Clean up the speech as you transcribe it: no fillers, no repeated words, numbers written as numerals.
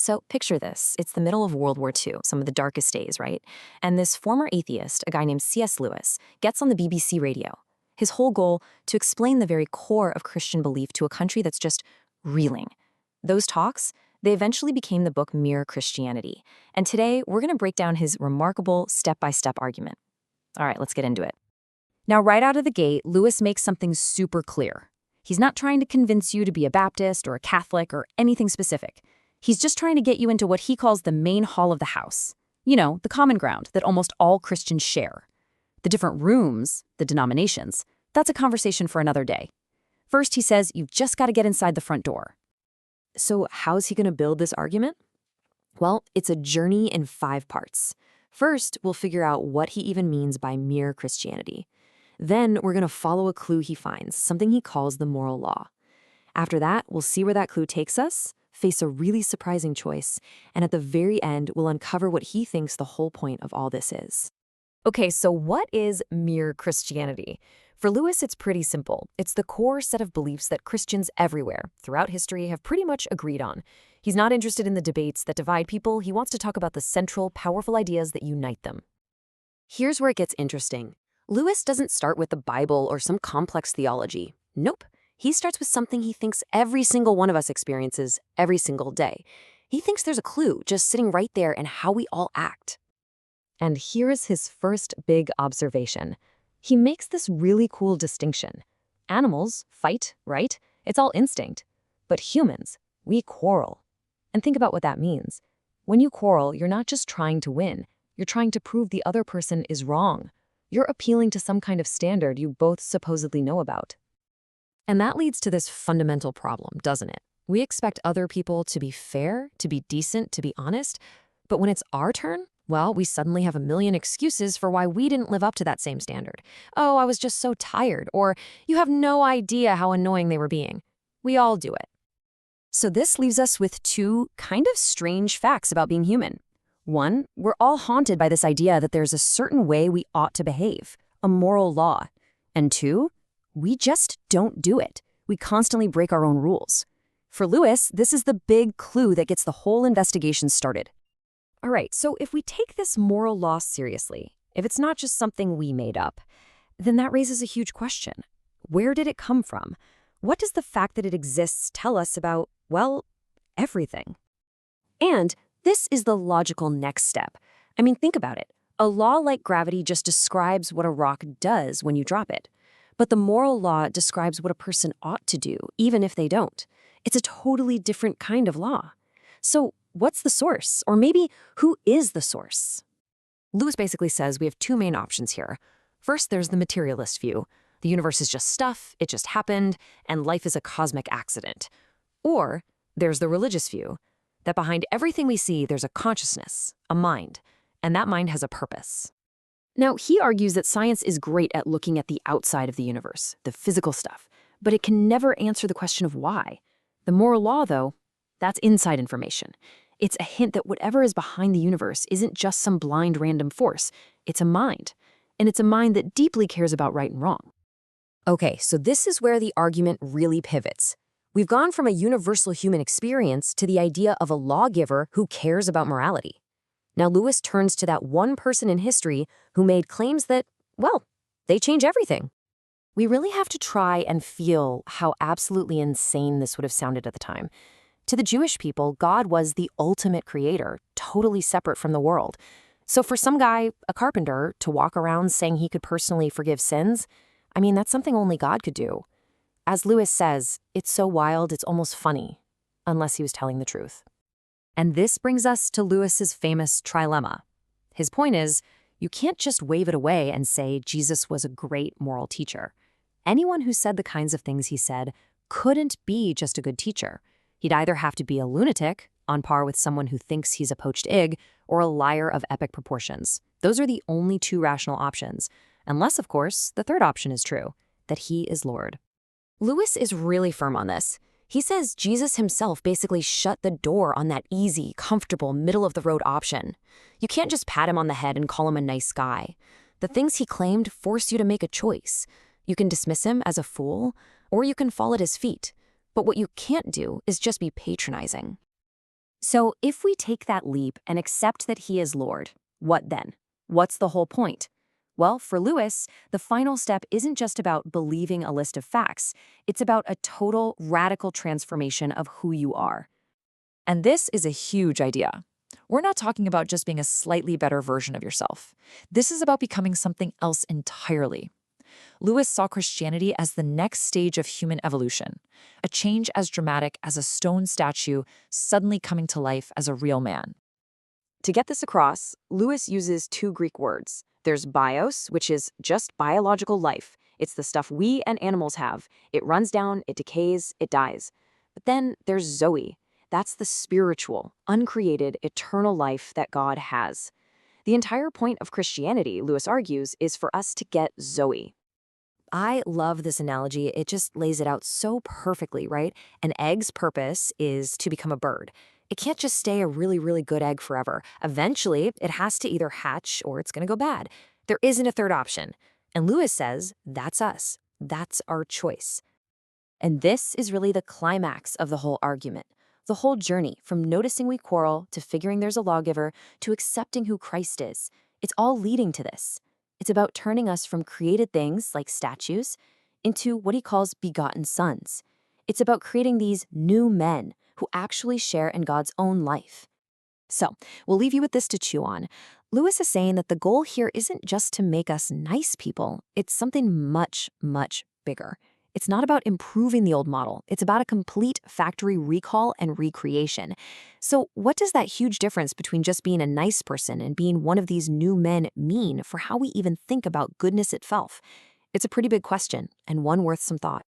So picture this. It's the middle of World War II, some of the darkest days, right? And this former atheist, a guy named C.S. Lewis, gets on the BBC radio. His whole goal, to explain the very core of Christian belief to a country that's just reeling. Those talks, they eventually became the book Mere Christianity. And today, we're going to break down his remarkable step-by-step argument. All right, let's get into it. Now, right out of the gate, Lewis makes something super clear. He's not trying to convince you to be a Baptist or a Catholic or anything specific. He's just trying to get you into what he calls the main hall of the house. You know, the common ground that almost all Christians share. The different rooms, the denominations, that's a conversation for another day. First, he says you've just got to get inside the front door. So how's he going to build this argument? Well, it's a journey in 5 parts. First, we'll figure out what he even means by mere Christianity. Then we're going to follow a clue he finds, something he calls the moral law. After that, we'll see where that clue takes us, face a really surprising choice, and at the very end, we'll uncover what he thinks the whole point of all this is. Okay, so what is mere Christianity? For Lewis, it's pretty simple. It's the core set of beliefs that Christians everywhere, throughout history, have pretty much agreed on. He's not interested in the debates that divide people. He wants to talk about the central, powerful ideas that unite them. Here's where it gets interesting. Lewis doesn't start with the Bible or some complex theology. Nope. He starts with something he thinks every single one of us experiences every single day. He thinks there's a clue just sitting right there in how we all act. And here's his first big observation. He makes this really cool distinction. Animals fight, right? It's all instinct. But humans, we quarrel. And think about what that means. When you quarrel, you're not just trying to win. You're trying to prove the other person is wrong. You're appealing to some kind of standard you both supposedly know about. And that leads to this fundamental problem, doesn't it? We expect other people to be fair, to be decent, to be honest. But when it's our turn, well, we suddenly have a million excuses for why we didn't live up to that same standard. Oh, I was just so tired, or you have no idea how annoying they were being. We all do it. So this leaves us with 2 kind of strange facts about being human. 1, we're all haunted by this idea that there's a certain way we ought to behave, a moral law. And 2, we just don't do it. We constantly break our own rules. For Lewis, this is the big clue that gets the whole investigation started. All right, so if we take this moral law seriously, if it's not just something we made up, then that raises a huge question. Where did it come from? What does the fact that it exists tell us about, well, everything? And this is the logical next step. I mean, think about it. A law like gravity just describes what a rock does when you drop it. But the moral law describes what a person ought to do, even if they don't. It's a totally different kind of law. So what's the source? Or maybe, who is the source? Lewis basically says we have 2 main options here. First, there's the materialist view. The universe is just stuff, it just happened, and life is a cosmic accident. Or there's the religious view, that behind everything we see, there's a consciousness, a mind, and that mind has a purpose. Now, he argues that science is great at looking at the outside of the universe, the physical stuff, but it can never answer the question of why. The moral law, though, that's inside information. It's a hint that whatever is behind the universe isn't just some blind random force. It's a mind. And it's a mind that deeply cares about right and wrong. Okay, so this is where the argument really pivots. We've gone from a universal human experience to the idea of a lawgiver who cares about morality. Now Lewis turns to that one person in history who made claims that, well, they change everything. We really have to try and feel how absolutely insane this would have sounded at the time. To the Jewish people, God was the ultimate creator, totally separate from the world. So for some guy, a carpenter, to walk around saying he could personally forgive sins, I mean, that's something only God could do. As Lewis says, it's so wild it's almost funny, unless he was telling the truth. And this brings us to Lewis's famous trilemma. His point is, you can't just wave it away and say Jesus was a great moral teacher. Anyone who said the kinds of things he said couldn't be just a good teacher. He'd either have to be a lunatic, on par with someone who thinks he's a poached egg, or a liar of epic proportions. Those are the only 2 rational options. Unless, of course, the third option is true, that he is Lord. Lewis is really firm on this. He says Jesus himself basically shut the door on that easy, comfortable, middle-of-the-road option. You can't just pat him on the head and call him a nice guy. The things he claimed force you to make a choice. You can dismiss him as a fool, or you can fall at his feet. But what you can't do is just be patronizing. So if we take that leap and accept that he is Lord, what then? What's the whole point? Well, for Lewis, the final step isn't just about believing a list of facts. It's about a total, radical transformation of who you are. And this is a huge idea. We're not talking about just being a slightly better version of yourself. This is about becoming something else entirely. Lewis saw Christianity as the next stage of human evolution, a change as dramatic as a stone statue suddenly coming to life as a real man. To get this across, Lewis uses two Greek words. There's bios, which is just biological life. It's the stuff we and animals have. It runs down, it decays, it dies. But then there's Zoe. That's the spiritual, uncreated, eternal life that God has. The entire point of Christianity, Lewis argues, is for us to get Zoe. I love this analogy. It just lays it out so perfectly, right? An egg's purpose is to become a bird. It can't just stay a really, really good egg forever. Eventually, it has to either hatch or it's going to go bad. There isn't a third option. And Lewis says, that's us. That's our choice. And this is really the climax of the whole argument. The whole journey from noticing we quarrel to figuring there's a lawgiver to accepting who Christ is. It's all leading to this. It's about turning us from created things like statues into what he calls begotten sons. It's about creating these new men who actually share in God's own life. So, we'll leave you with this to chew on. Lewis is saying that the goal here isn't just to make us nice people. It's something much, much bigger. It's not about improving the old model. It's about a complete factory recall and recreation. So what does that huge difference between just being a nice person and being one of these new men mean for how we even think about goodness itself? It's a pretty big question, and one worth some thought.